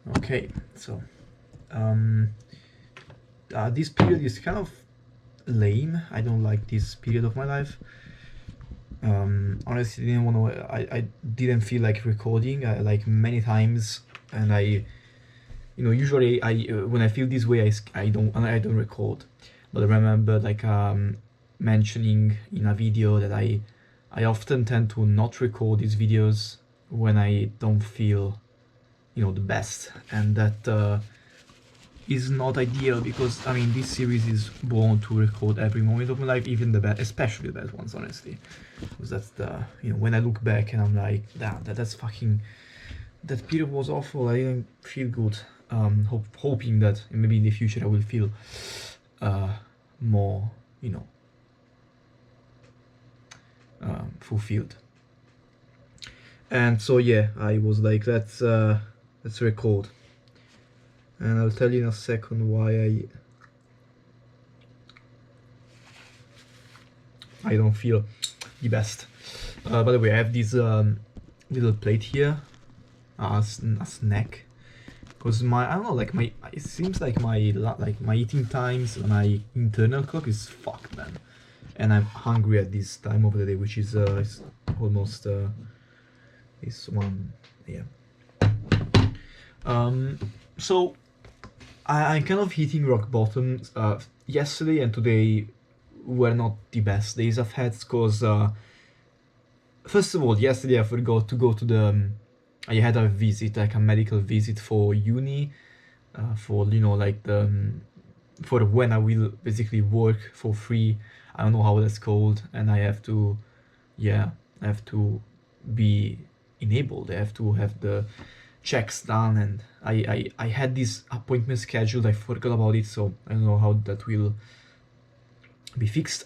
Okay, so um, this period is kind of lame. I don't like this period of my life. Honestly, didn't want to. I didn't feel like recording like many times, and usually I when I feel this way, I don't record. But I remember like mentioning in a video that I often tend to not record these videos when I don't feel the best, and that is not ideal because I mean this series is born to record every moment of my life, even the bad, especially the bad ones, honestly. Because that's the when I look back and I'm like, damn, that's fucking that period was awful. I didn't feel good. Hoping that maybe in the future I will feel more, fulfilled. And so yeah, I was like, let's record, and I'll tell you in a second why I don't feel the best. By the way, I have this little plate here, a snack, because I don't know, like it seems like my eating times, my internal clock is fucked, man, and I'm hungry at this time of the day, which is it's almost this one, yeah. So I'm kind of hitting rock bottom. Yesterday and today were not the best days I've had, because first of all, yesterday I forgot to go to the. I had a visit, like a medical visit for uni, for like the for when I will basically work for free. I don't know how that's called, and I have to, yeah, I have to be enabled. I have to have the checks done, and I had this appointment scheduled. I forgot about it, so I don't know how that will be fixed.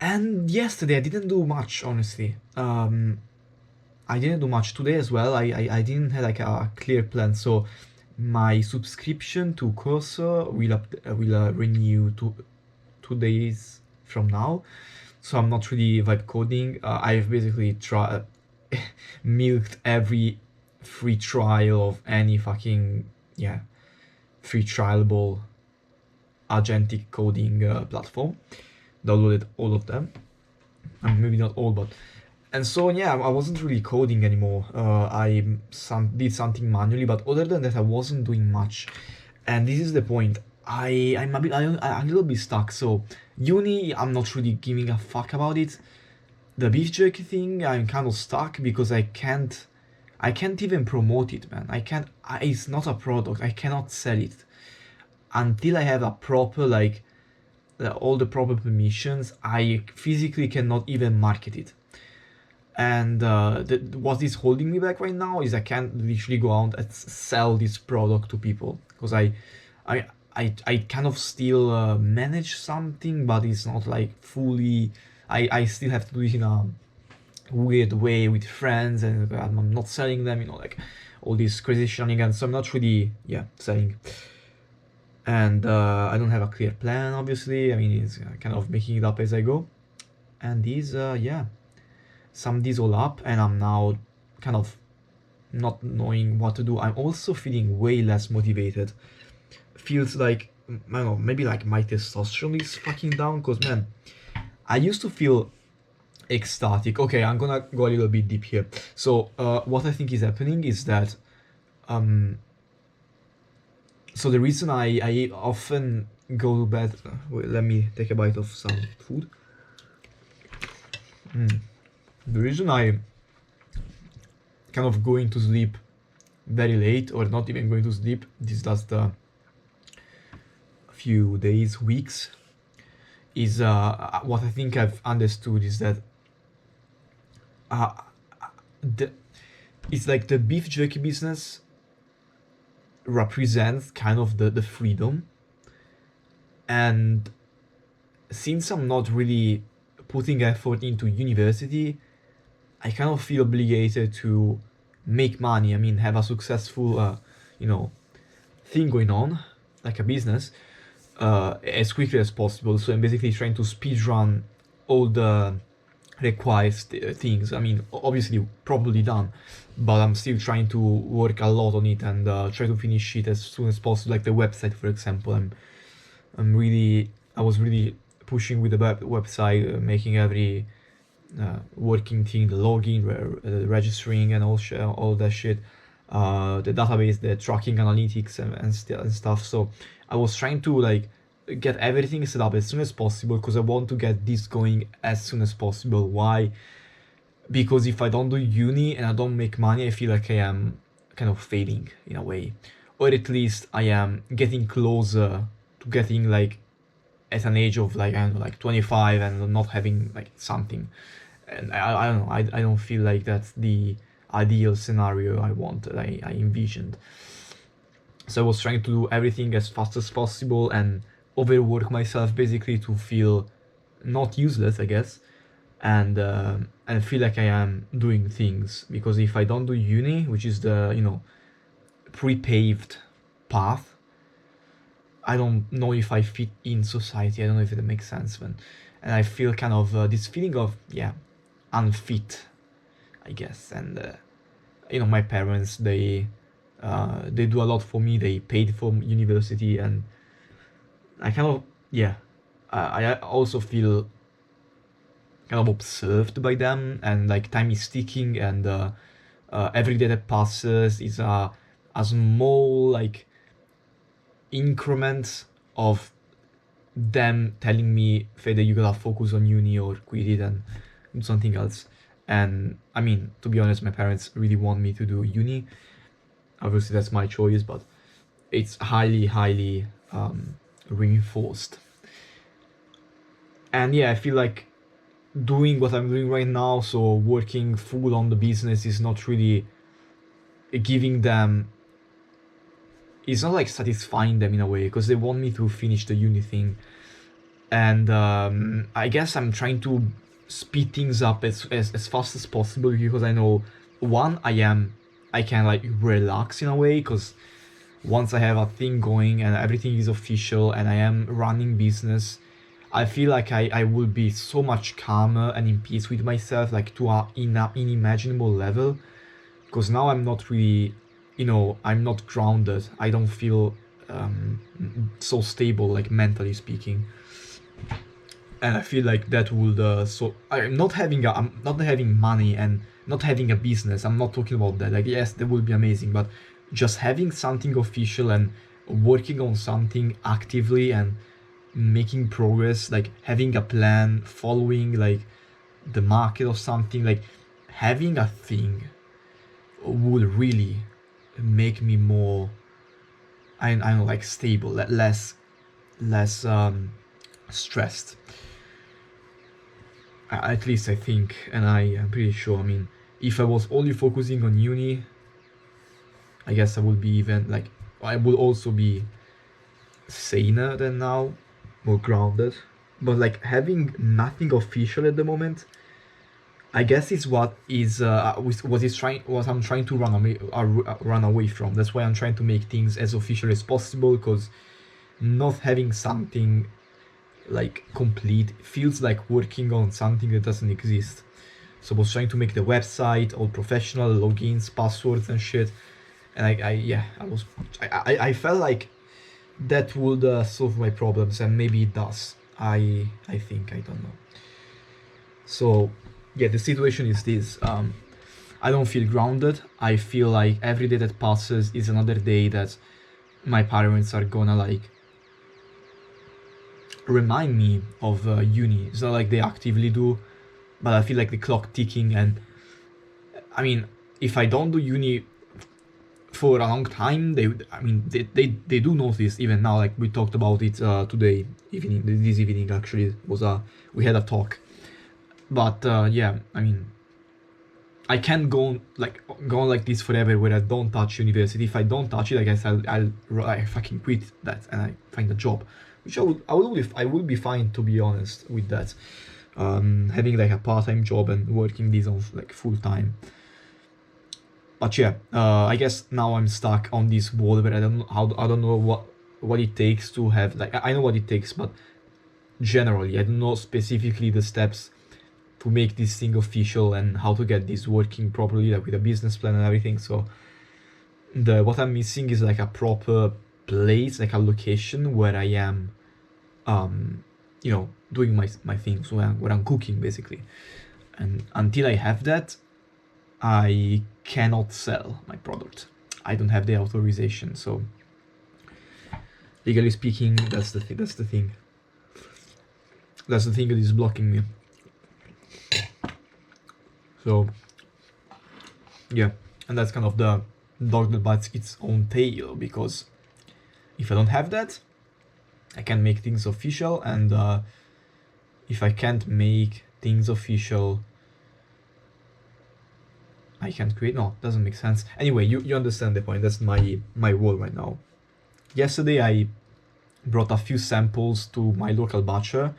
And yesterday I didn't do much, honestly. I didn't do much today as well. I didn't have like a clear plan. So my subscription to Cursor will renew 2 days from now. So I'm not really vibe coding. I've basically milked every free trial of any fucking free trialable agentic coding platform. Downloaded all of them. I mean, maybe not all, but and so yeah, I wasn't really coding anymore. I did something manually, but other than that, I wasn't doing much. And this is the point. I'm a little bit stuck. So uni, I'm not really giving a fuck about it. The beef jerky thing, I'm kind of stuck because I can't even promote it, man. It's not a product. I cannot sell it until I have a proper all the proper permissions. I physically cannot even market it. And what is holding me back right now is I can't literally go out and sell this product to people, because I kind of still manage something, but it's not like fully. I still have to do it in a weird way with friends, and I'm not selling them, like all these crazy shenanigans. So I'm not really selling. And I don't have a clear plan, obviously. I mean, it's kind of making it up as I go. And these sum these all up, and I'm now kind of not knowing what to do. I'm also feeling way less motivated. Feels like, I don't know, maybe like my testosterone is fucking down, because man, I used to feel ecstatic. Okay, I'm gonna go a little bit deep here. So what I think is happening is that so the reason I often go to bed, wait, let me take a bite of some food. The reason I kind of going to sleep very late, or not even going to sleep, this just a few days, weeks, is what I think I've understood is that it's like the beef jerky business represents kind of the freedom, and since I'm not really putting effort into university, I kind of feel obligated to make money. I mean, have a successful thing going on, like a business, as quickly as possible. So I'm basically trying to speed run all the requires things. I mean, obviously, probably done, but I'm still trying to work a lot on it and try to finish it as soon as possible. Like the website, for example, I was really pushing with the website, making every working thing, the login, registering, and all that shit. The database, the tracking analytics, and stuff. So I was trying to like get everything set up as soon as possible because I want to get this going as soon as possible. Why? Because if I don't do uni and I don't make money, I feel like I am kind of failing in a way, or at least I am getting closer to getting like at an age of like I don't know, like 25 and not having like something. And I don't know, I don't feel like that's the ideal scenario I wanted, I envisioned. So I was trying to do everything as fast as possible and overwork myself basically to feel not useless, I guess, and feel like I am doing things. Because if I don't do uni, which is the pre-paved path, I don't know if I fit in society. I don't know if it makes sense, man. And I feel kind of this feeling of unfit, I guess. And my parents, they do a lot for me. They paid for university, and I kind of I also feel kind of observed by them, and like time is ticking, and every day that passes is a small like increment of them telling me, Fede, you gotta focus on uni or quit it and do something else. And I mean, to be honest, my parents really want me to do uni. Obviously, that's my choice, but it's highly, highly reinforced. And yeah, I feel like doing what I'm doing right now, so working full on the business, is not really giving them. It's not like satisfying them in a way because they want me to finish the uni thing, and I guess I'm trying to speed things up as fast as possible because I know one I can like relax in a way because once I have a thing going and everything is official and I am running business, I feel like I will be so much calmer and in peace with myself, like to a unimaginable level. Because now I'm not really, I'm not grounded. I don't feel so stable, like mentally speaking. And I feel like that would I'm not having money and not having a business. I'm not talking about that. Like yes, that would be amazing, but just having something official and working on something actively and making progress, like having a plan, following like the market or something, like having a thing would really make me more, I don't know, like stable, less stressed. At least I think, and I am pretty sure. I mean, if I was only focusing on uni, I guess I would be even like I would also be saner than now, more grounded. But like having nothing official at the moment, I guess is what I'm trying to run away from. That's why I'm trying to make things as official as possible, because not having something like complete feels like working on something that doesn't exist. So I was trying to make the website all professional, logins, passwords, and shit. And I felt like that would solve my problems, and maybe it does. I think, I don't know. So yeah, the situation is this. I don't feel grounded. I feel like every day that passes is another day that my parents are gonna like remind me of uni. It's not like they actively do, but I feel like the clock ticking. And I mean, if I don't do uni for a long time, they do notice even now. Like we talked about it today evening. This evening actually was we had a talk. But yeah, I mean, I can't go on like this forever where I don't touch university. If I don't touch it, I guess I fucking quit that and I find a job, which I would be fine, to be honest with that. Having like a part-time job and working this on like full time. But yeah, I guess now I'm stuck on this wall where I don't know what it takes to have like I know what it takes, but generally I don't know specifically the steps to make this thing official and how to get this working properly, like with a business plan and everything. So what I'm missing is like a proper place, like a location where I am, doing my things, where I'm cooking basically. And until I have that, I cannot sell my product. I don't have the authorization. So legally speaking, that's the thing. That's the thing that is blocking me. So yeah, and that's kind of the dog that bites its own tail, because if I don't have that, I can't make things official, and if I can't make things official, I can't create. No, doesn't make sense. Anyway, you understand the point. That's my role right now. Yesterday I brought a few samples to my local butcher.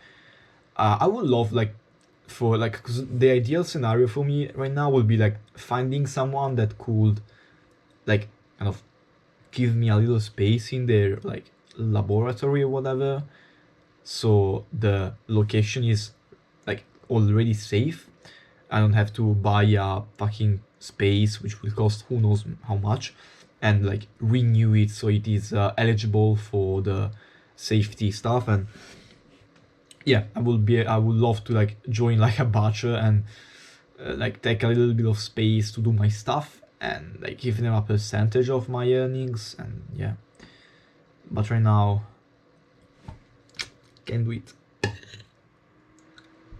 I would love cause the ideal scenario for me right now would be like finding someone that could like kind of give me a little space in their like laboratory or whatever, so the location is like already safe. I don't have to buy a fucking space which will cost who knows how much, and like renew it so it is eligible for the safety stuff. And yeah, I would love to like join like a butcher and like take a little bit of space to do my stuff and like give them a percentage of my earnings. And yeah, but right now can't do it.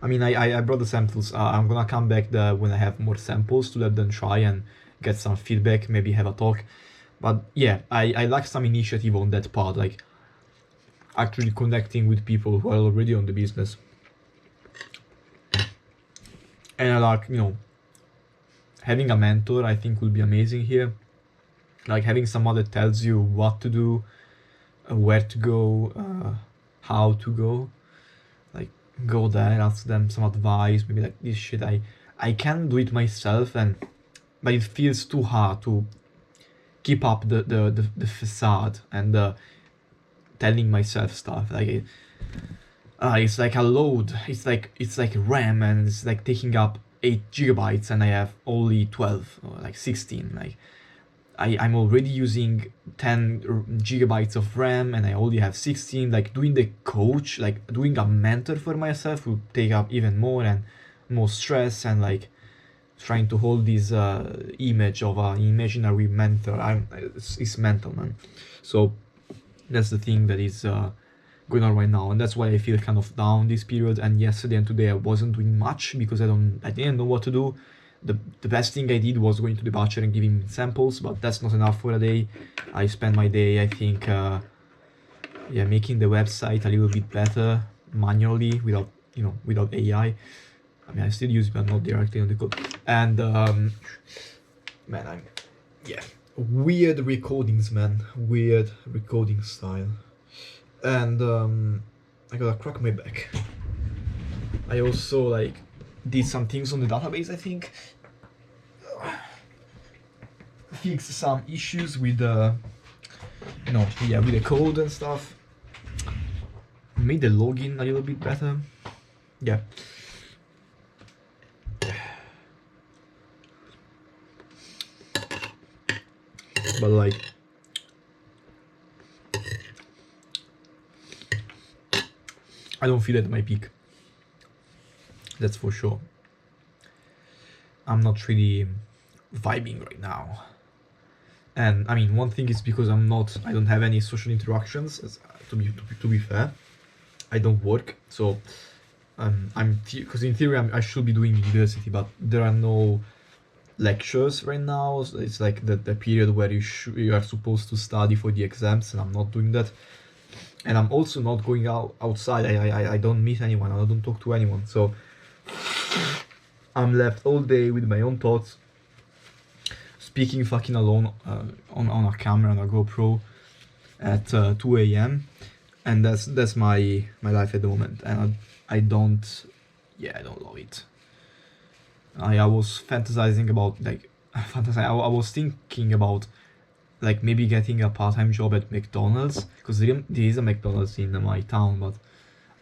I mean, I brought the samples. I'm gonna come back when I have more samples to let them try and get some feedback, maybe have a talk. But yeah, I like some initiative on that part, like actually connecting with people who are already on the business. And I like, having a mentor, I think will be amazing here. Like having someone that tells you what to do, where to go, how to go. Like go there, ask them some advice, maybe like this shit. I can do it myself, but it feels too hard to keep up the facade and telling myself stuff. Like it's like a load. It's like RAM, and it's like taking up 8 gigabytes, and I have only 12 or like 16. Like I'm already using 10 gigabytes of RAM, and I only have 16. Like doing the coach, like doing a mentor for myself will take up even more and more stress, and like trying to hold this image of an imaginary mentor. It's mental, man. So that's the thing that is going on right now, and that's why I feel kind of down this period. And yesterday and today I wasn't doing much because I didn't know what to do. The best thing I did was going to the butcher and giving samples, but that's not enough for a day. I spent my day, I think, making the website a little bit better manually without AI. I mean, I still use it, but not directly on the code. And man, weird recordings, man, weird recording style. And I gotta crack my back. I also like did some things on the database, I think. Fixed some issues with with the code and stuff. Made the login a little bit better. Yeah. But like I don't feel at my peak. That's for sure. I'm not really vibing right now. And I mean, one thing is because I don't have any social interactions. To be fair, I don't work, so because in theory I should be doing university, but there are no lectures right now. So it's like the period where you are supposed to study for the exams, and I'm not doing that. And I'm also not going outside. I don't meet anyone. I don't talk to anyone. So I'm left all day with my own thoughts, speaking fucking alone on a camera and a GoPro at 2 a.m. and that's my life at the moment, and I don't love it. I was fantasizing about I was thinking about like maybe getting a part-time job at McDonald's, because there is a McDonald's in my town, but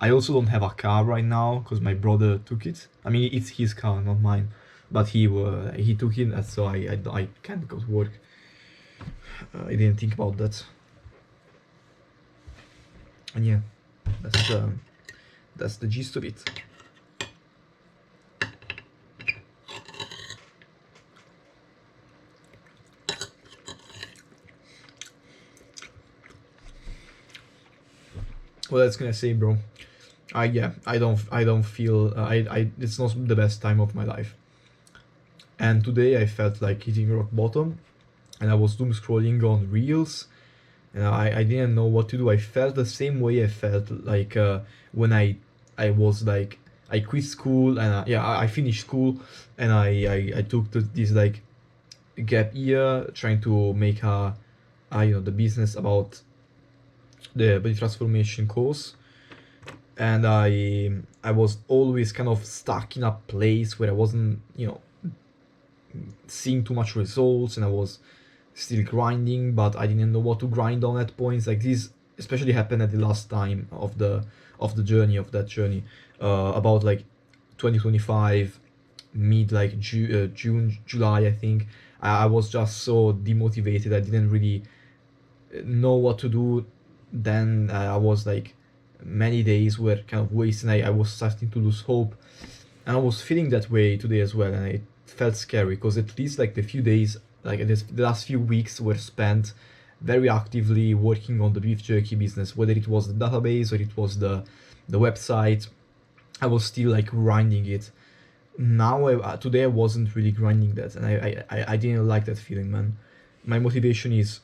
I also don't have a car right now because my brother took it. I mean, it's his car, not mine, but he took it, and so I can't go to work. I didn't think about that. And yeah, that's the gist of it. What else can I say, bro? I don't feel it's not the best time of my life. And today I felt like hitting rock bottom, and I was doom scrolling on reels, and I didn't know what to do. I felt the same way I felt like when I was like I quit school, and I finished school, and I took this like gap year trying to make the business about the body transformation course. And I was always kind of stuck in a place where I wasn't seeing too much results, and I was still grinding, but I didn't know what to grind on at points. Like this especially happened at the last time of the journey, about like 2025 mid, like June, July, I think. I was just so demotivated. I didn't really know what to do. Then I was like, many days were kind of wasting. I was starting to lose hope, and I was feeling that way today as well, and it felt scary because at least like the few days, like the last few weeks were spent very actively working on the beef jerky business, whether it was the database or it was the website. I was still like grinding it. Now today I wasn't really grinding that, and I didn't like that feeling, man. My motivation is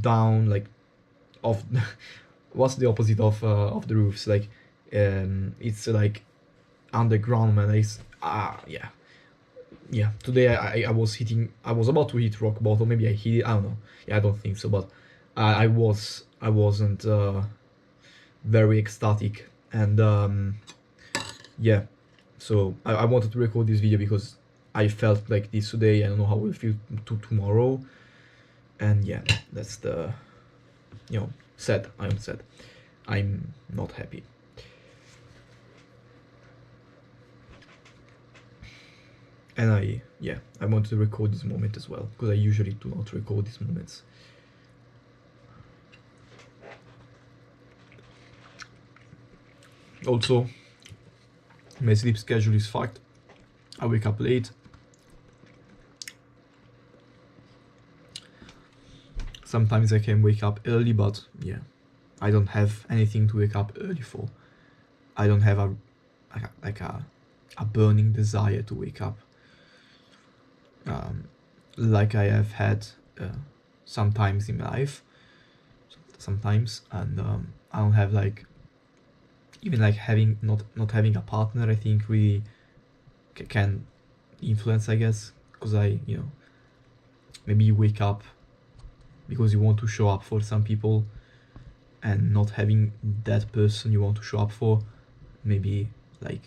down, like off. What's the opposite of the roofs? Like it's like underground, man. Yeah. Today I was about to hit rock bottom. Maybe I hit it. I don't know. Yeah, I don't think so, but I wasn't very ecstatic, and yeah. So I wanted to record this video because I felt like this today. I don't know how I will feel tomorrow, and yeah, that's the sad. I'm sad. I'm not happy. And I wanted to record this moment as well, because I usually do not record these moments. Also, my sleep schedule is fucked. I wake up late. Sometimes I can wake up early, but yeah, I don't have anything to wake up early for. I don't have a burning desire to wake up, like I have had sometimes in my life. Sometimes, and I don't have like, even like having not having a partner, I think really can influence, I guess, because maybe you wake up because you want to show up for some people, and not having that person you want to show up for, maybe like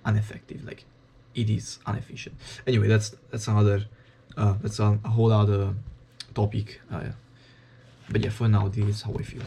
ineffective, like it is inefficient. Anyway, that's another that's a whole other topic, but yeah, for now this is how I feel.